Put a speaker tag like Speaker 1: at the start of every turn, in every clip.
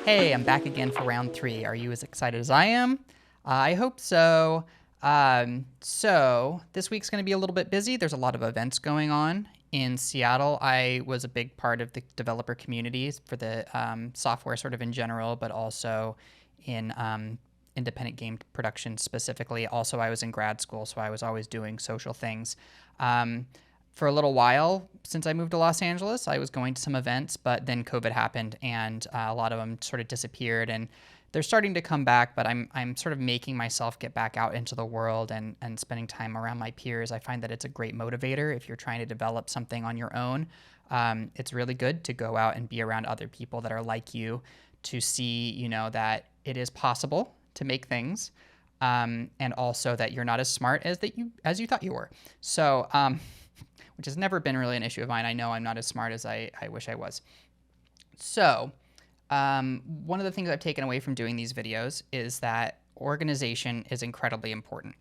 Speaker 1: Hey, I'm back again for round 3. Are you as excited as I am? I hope so. So this week's going to be a little bit busy. There's a lot of events going on in Seattle. I was a big part of the developer communities for the software sort of in general, but also in independent game production specifically. Also, I was in grad school, so I was always doing social things. For a little while since I moved to Los Angeles, I was going to some events, but then COVID happened and a lot of them sort of disappeared, and they're starting to come back, but I'm sort of making myself get back out into the world and spending time around my peers. I find that it's a great motivator if you're trying to develop something on your own. It's really good to go out and be around other people that are like you, to see, that it is possible to make things, and also that you're not as smart as you thought you were. So, which has never been really an issue of mine. I know I'm not as smart as I wish I was. So one of the things I've taken away from doing these videos is that organization is incredibly important.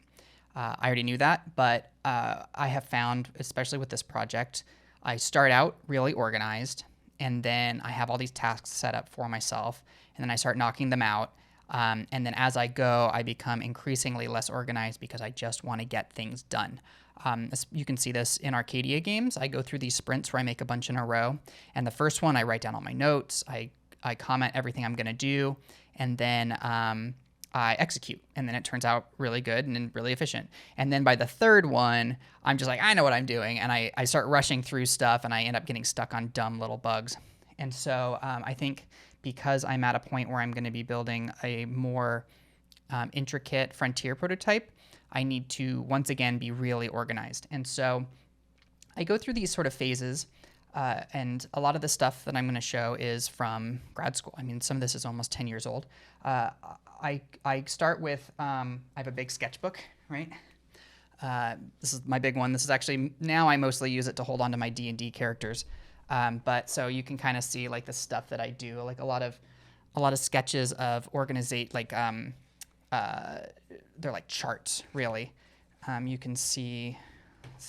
Speaker 1: I already knew that, but I have found, especially with this project, I start out really organized, and then I have all these tasks set up for myself, and then I start knocking them out. And then as I go, I become increasingly less organized because I just want to get things done. You can see this in Arcadia games. I go through these sprints where I make a bunch in a row. And the first one, I write down all my notes. I comment everything I'm going to do. And then I execute. And then it turns out really good and really efficient. And then by the third one, I'm just like, I know what I'm doing. And I start rushing through stuff, and I end up getting stuck on dumb little bugs. And so I think because I'm at a point where I'm going to be building a more intricate frontier prototype, I need to once again be really organized. And so I go through these sort of phases, and a lot of the stuff that I'm going to show is from grad school. I mean, some of this is almost 10 years old. I start with, I have a big sketchbook, right? This is my big one. This is actually, now I mostly use it to hold on to my D&D characters. But so you can kind of see like the stuff that I do, like a lot of sketches of they're like charts, really. You can see,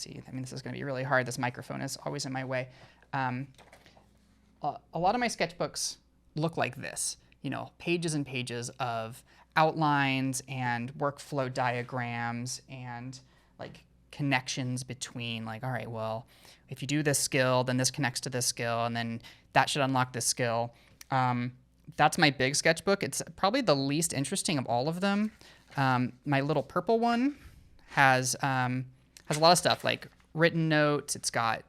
Speaker 1: I mean, this is going to be really hard. This microphone is always in my way. A lot of my sketchbooks look like this, pages and pages of outlines and workflow diagrams and like connections between, like, all right, well, if you do this skill, then this connects to this skill, and then that should unlock this skill. That's my big sketchbook. It's probably the least interesting of all of them. My little purple one has a lot of stuff, like written notes. It's got,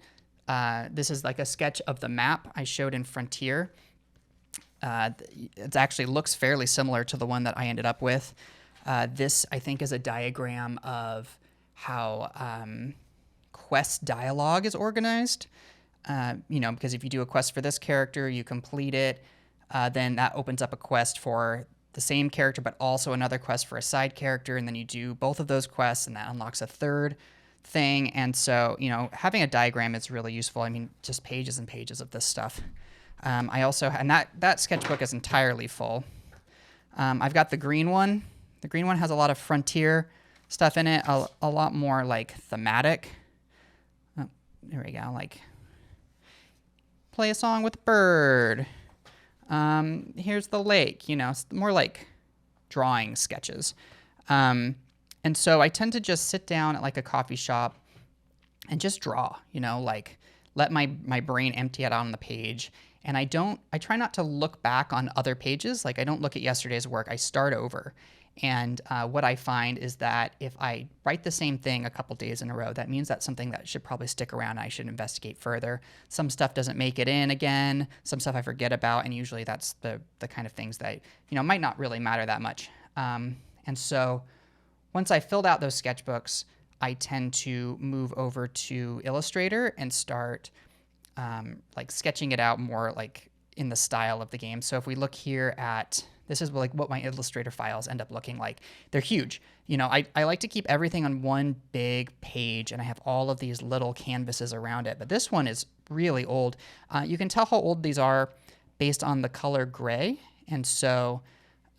Speaker 1: this is like a sketch of the map I showed in Frontier. It actually looks fairly similar to the one that I ended up with. This, I think, is a diagram of how quest dialogue is organized. Because if you do a quest for this character, you complete it, then that opens up a quest for the same character, but also another quest for a side character, and then you do both of those quests, and that unlocks a third thing. And so, having a diagram is really useful. I mean, just pages and pages of this stuff. I also, and that sketchbook is entirely full. I've got the green one. The green one has a lot of Frontier stuff in it, a lot more like thematic. Oh, there we go, like play a song with a bird. Here's the lake, more like drawing sketches. And so I tend to just sit down at like a coffee shop and just draw, like let my brain empty it out on the page. And I try not to look back on other pages. Like I don't look at yesterday's work. I start over. And what I find is that if I write the same thing a couple days in a row, that means that's something that should probably stick around and I should investigate further. Some stuff doesn't make it in again. Some stuff I forget about. And usually that's the kind of things that, might not really matter that much. And so once I filled out those sketchbooks, I tend to move over to Illustrator and start like sketching it out more like in the style of the game. So if we look here at, this is like what my Illustrator files end up looking like. They're huge. I like to keep everything on one big page, and I have all of these little canvases around it. But this one is really old. You can tell how old these are based on the color gray. And so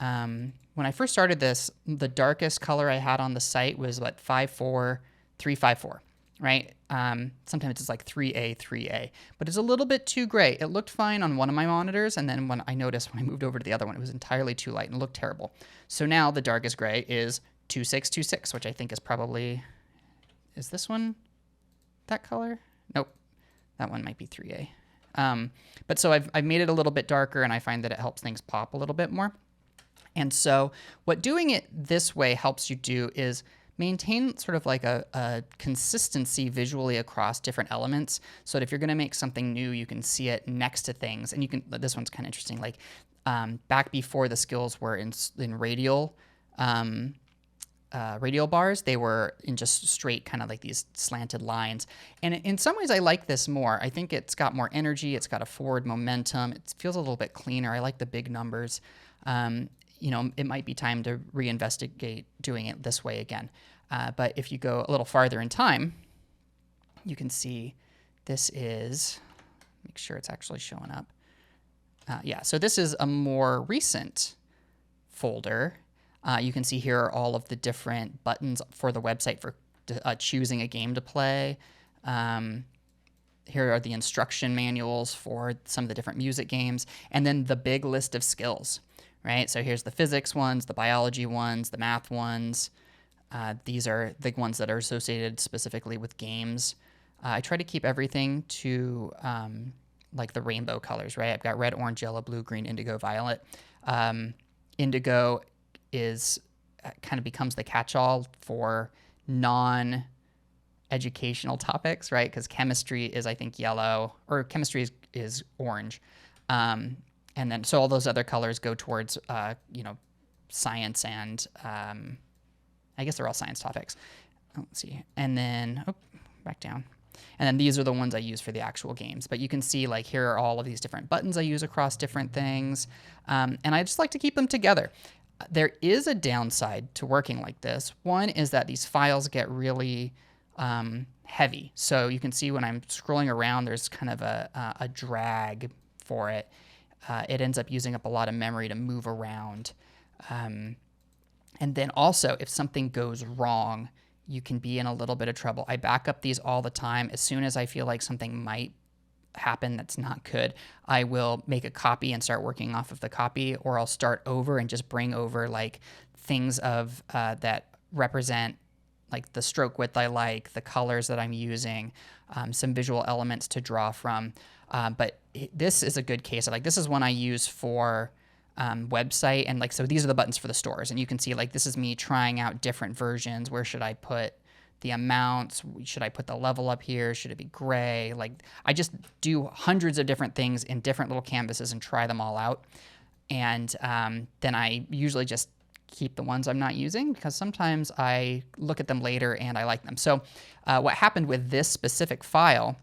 Speaker 1: when I first started this, the darkest color I had on the site was 54354. right? Sometimes it's like 3A, 3A, but it's a little bit too gray. It looked fine on one of my monitors, and then when I noticed when I moved over to the other one, it was entirely too light and looked terrible. So now the darkest gray is 2626, which I think is probably, is this one that color? Nope, that one might be 3A. But so I've made it a little bit darker, and I find that it helps things pop a little bit more. And so what doing it this way helps you do is maintain sort of like a consistency visually across different elements, so that if you're going to make something new, you can see it next to things. And you can, this one's kind of interesting, like back before the skills were in radial, radial bars, they were in just straight kind of like these slanted lines. And in some ways I like this more. I think it's got more energy, it's got a forward momentum, it feels a little bit cleaner. I like the big numbers. You know, it might be time to reinvestigate doing it this way again. But if you go a little farther in time, you can see this is, make sure it's actually showing up. Yeah, so this is a more recent folder. You can see here are all of the different buttons for the website for choosing a game to play. Here are the instruction manuals for some of the different music games, and then the big list of skills. Right, so here's the physics ones, the biology ones, the math ones. These are the ones that are associated specifically with games. I try to keep everything to like the rainbow colors, right? I've got red, orange, yellow, blue, green, indigo, violet. Indigo is kind of becomes the catch-all for non-educational topics, right? Because chemistry is, I think, yellow, or chemistry is orange. And then, so all those other colors go towards, you know, science and, I guess they're all science topics. Let's see. And then, oh, back down. And then these are the ones I use for the actual games. But you can see, like, here are all of these different buttons I use across different things. And I just like to keep them together. There is a downside to working like this. One is that these files get really heavy. So you can see when I'm scrolling around, there's kind of a drag for it. It ends up using up a lot of memory to move around. And then also, if something goes wrong, you can be in a little bit of trouble. I back up these all the time. As soon as I feel like something might happen that's not good, I will make a copy and start working off of the copy, or I'll start over and just bring over like things of that represent like the stroke width I like, the colors that I'm using, some visual elements to draw from. But this is a good case. Like, this is one I use for website, and like, so these are the buttons for the stores, and you can see like this is me trying out different versions. Where should I put the amounts? Should I put the level up here? Should it be gray? Like, I just do hundreds of different things in different little canvases and try them all out. And then I usually just keep the ones I'm not using, because sometimes I look at them later and I like them. So what happened with this specific file,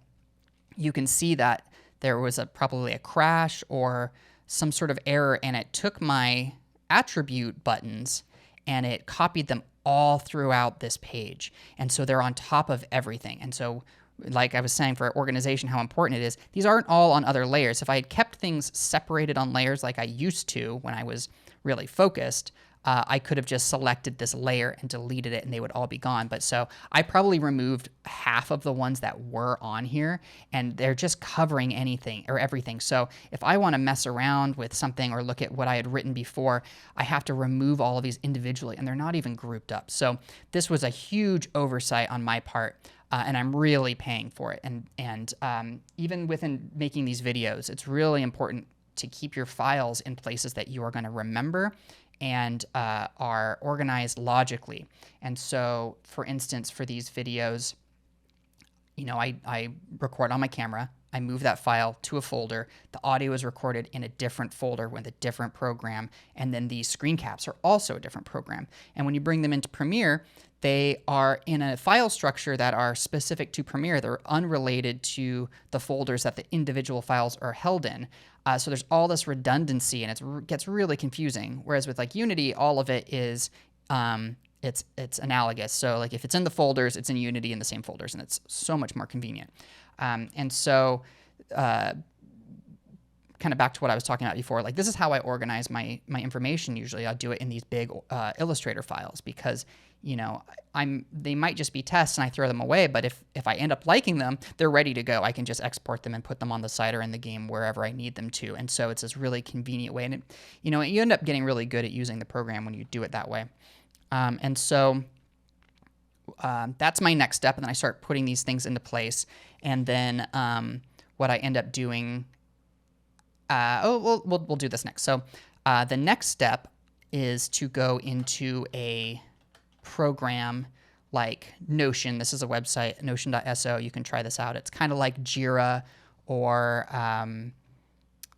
Speaker 1: you can see that there was probably a crash or some sort of error, and it took my attribute buttons and it copied them all throughout this page. And so they're on top of everything. And so, like I was saying, for organization, how important it is, these aren't all on other layers. If I had kept things separated on layers like I used to when I was really focused, I could have just selected this layer and deleted it and they would all be gone. But so I probably removed half of the ones that were on here, and they're just covering anything or everything. So if I want to mess around with something or look at what I had written before, I have to remove all of these individually, and they're not even grouped up. So this was a huge oversight on my part. And I'm really paying for it. And even within making these videos, it's really important to keep your files in places that you are going to remember and are organized logically. And so, for instance, for these videos, you know, I record on my camera, I move that file to a folder, the audio is recorded in a different folder with a different program, and then the screen caps are also a different program. And when you bring them into Premiere, they are in a file structure that are specific to Premiere. They're unrelated to the folders that the individual files are held in. So there's all this redundancy, and it gets really confusing. Whereas with like Unity, all of it is it's analogous. So like if it's in the folders, it's in Unity in the same folders, and it's so much more convenient. And so kind kind of back to what I was talking about before, like this is how I organize my information. Usually I'll do it in these big Illustrator files because, they might just be tests and I throw them away. But if I end up liking them, they're ready to go. I can just export them and put them on the site or in the game wherever I need them to. And so it's this really convenient way. And you end up getting really good at using the program when you do it that way. And so that's my next step. And then I start putting these things into place. And then what I end up doing, we'll do this next. So the next step is to go into a program like Notion. This is a website, notion.so. You can try this out. It's kind of like Jira or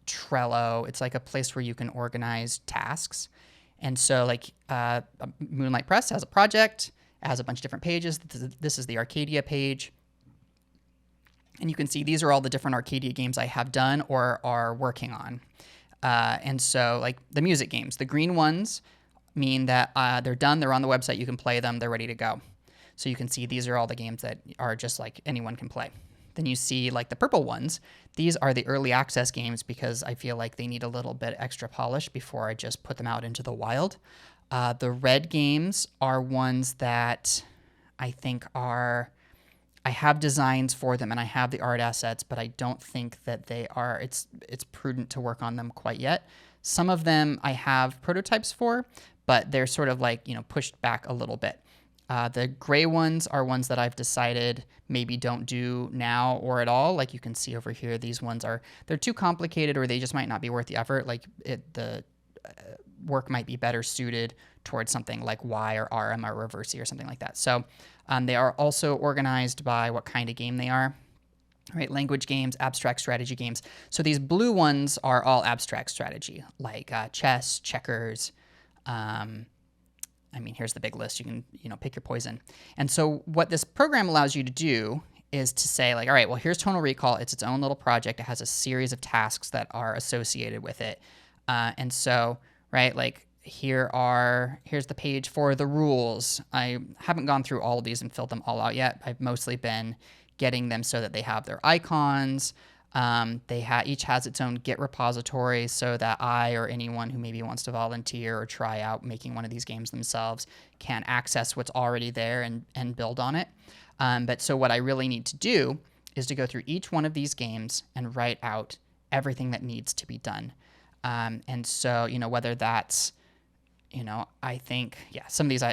Speaker 1: Trello. It's like a place where you can organize tasks. And so like Moonlight Press has a project. It has a bunch of different pages. This is the Arcadia page. And you can see these are all the different Arcadia games I have done or are working on. And so like the music games, the green ones mean that they're done, they're on the website, you can play them, they're ready to go. So you can see these are all the games that are just like anyone can play. Then you see like the purple ones, these are the early access games because I feel like they need a little bit extra polish before I just put them out into the wild. The red games are ones that I think I have designs for them and I have the art assets, but I don't think that it's prudent to work on them quite yet. Some of them I have prototypes for, but they're sort of like, pushed back a little bit. The gray ones are ones that I've decided maybe don't do now or at all. Like you can see over here, these ones they're too complicated or they just might not be worth the effort. Like the work might be better suited towards something like Y or RM or Reversi or something like that. So they are also organized by what kind of game they are. Right, language games, abstract strategy games. So these blue ones are all abstract strategy, like chess, checkers. Here's the big list. You can, pick your poison. And so what this program allows you to do is to say like, all right, well, here's Tonal Recall. It's its own little project. It has a series of tasks that are associated with it. And so, right, like here's the page for the rules. I haven't gone through all of these and filled them all out yet. I've mostly been getting them so that they have their icons. Each has its own Git repository so that I or anyone who maybe wants to volunteer or try out making one of these games themselves can access what's already there and build on it. But so what I really need to do is to go through each one of these games and write out everything that needs to be done. And so, whether that's, I think, some of these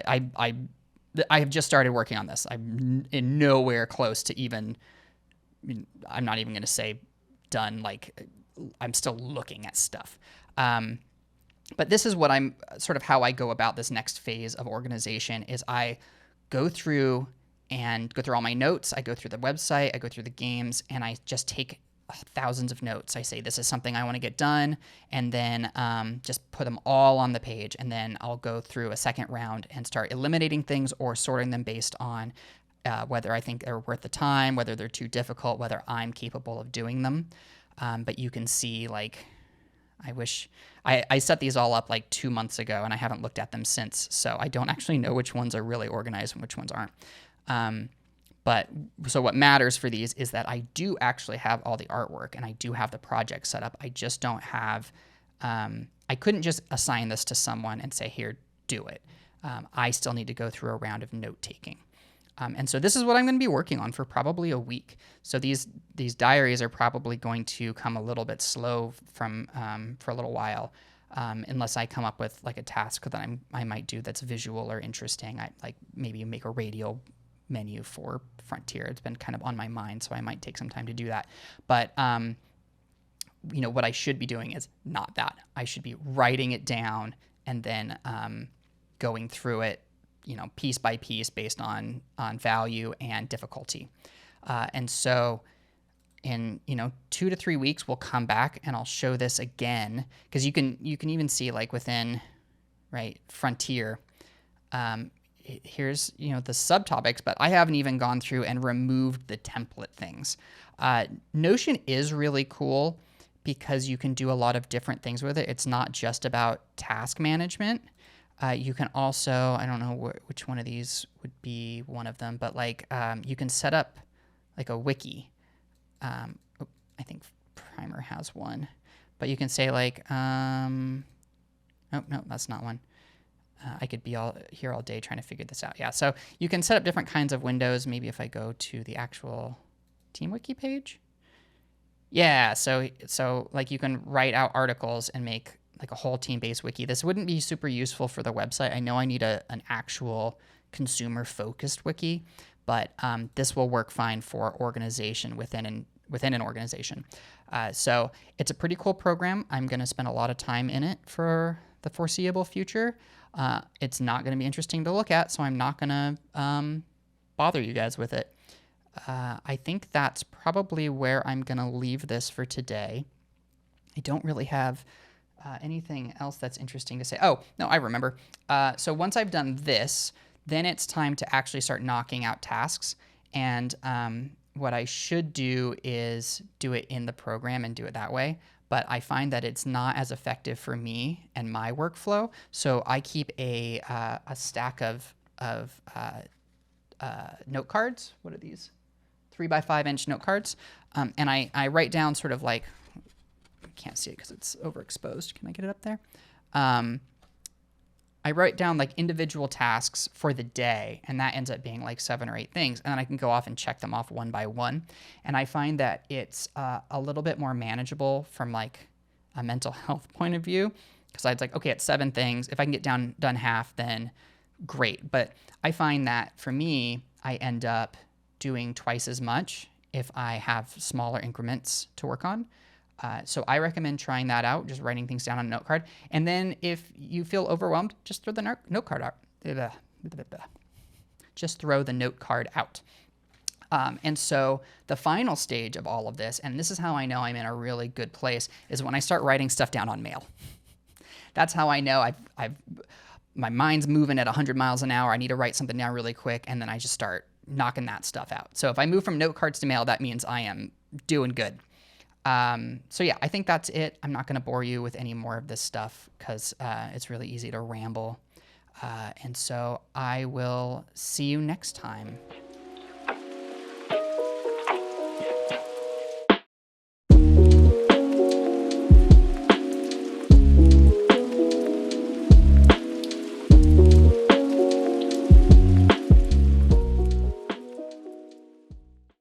Speaker 1: I have just started working on this. I'm in nowhere close to even, I'm not even going to say done, like I'm still looking at stuff. But this is what I'm sort of how I go about this next phase of organization is I go through all my notes. I go through the website, I go through the games, and I just take thousands of notes. I say, this is something I want to get done, and then just put them all on the page. And then I'll go through a second round and start eliminating things or sorting them based on whether I think they're worth the time, whether they're too difficult, whether I'm capable of doing them. But you can see, like, I set these all up like 2 months ago, and I haven't looked at them since. So I don't actually know which ones are really organized and which ones aren't. But so what matters for these is that I do actually have all the artwork and I do have the project set up. I just don't have, I couldn't just assign this to someone and say, here, do it. I still need to go through a round of note taking. And so this is what I'm going to be working on for probably a week. So these diaries are probably going to come a little bit slow for a little while, unless I come up with like a task that I might do that's visual or interesting. I like maybe make a radial menu for Frontier. It's been kind of on my mind, so I might take some time to do that. But what I should be doing is not that. I should be writing it down and then going through it, piece by piece based on value and difficulty. And so in 2 to 3 weeks, we'll come back and I'll show this again, because you can even see like within Frontier. Here's the subtopics, but I haven't even gone through and removed the template things. Notion is really cool because you can do a lot of different things with it. It's not just about task management. You can also, I don't know which one of these would be one of them, but like you can set up like a wiki. I think Primer has one, but you can say like, oh, no, that's not one. I could be here all day trying to figure this out. Yeah, so you can set up different kinds of windows. Maybe if I go to the actual TeamWiki page. Yeah, so like you can write out articles and make like a whole team-based wiki. This wouldn't be super useful for the website. I know I need an actual consumer-focused wiki, but this will work fine for organization within an organization. So it's a pretty cool program. I'm going to spend a lot of time in it for the foreseeable future. It's not going to be interesting to look at, so I'm not going to bother you guys with it. I think that's probably where I'm going to leave this for today. I don't really have anything else that's interesting to say. Oh, no, I remember. So once I've done this, then it's time to actually start knocking out tasks. And what I should do is do it in the program and do it that way. But I find that it's not as effective for me and my workflow. So I keep a stack of note cards. What are these? 3x5 inch note cards. And I write down sort of like, I can't see it because it's overexposed. Can I get it up there? I write down like individual tasks for the day, and that ends up being like 7 or 8 things. And then I can go off and check them off one by one. And I find that it's a little bit more manageable from like a mental health point of view. Because I was like, okay, it's 7 things. If I can get done half, then great. But I find that for me, I end up doing twice as much if I have smaller increments to work on. So I recommend trying that out, just writing things down on a note card. And then if you feel overwhelmed, just throw the note card out. Just throw the note card out. And so the final stage of all of this, and this is how I know I'm in a really good place, is when I start writing stuff down on mail. That's how I know my mind's moving at 100 miles an hour. I need to write something down really quick, and then I just start knocking that stuff out. So if I move from note cards to mail, that means I am doing good. So yeah, I think that's it. I'm not going to bore you with any more of this stuff because it's really easy to ramble. And so I will see you next time.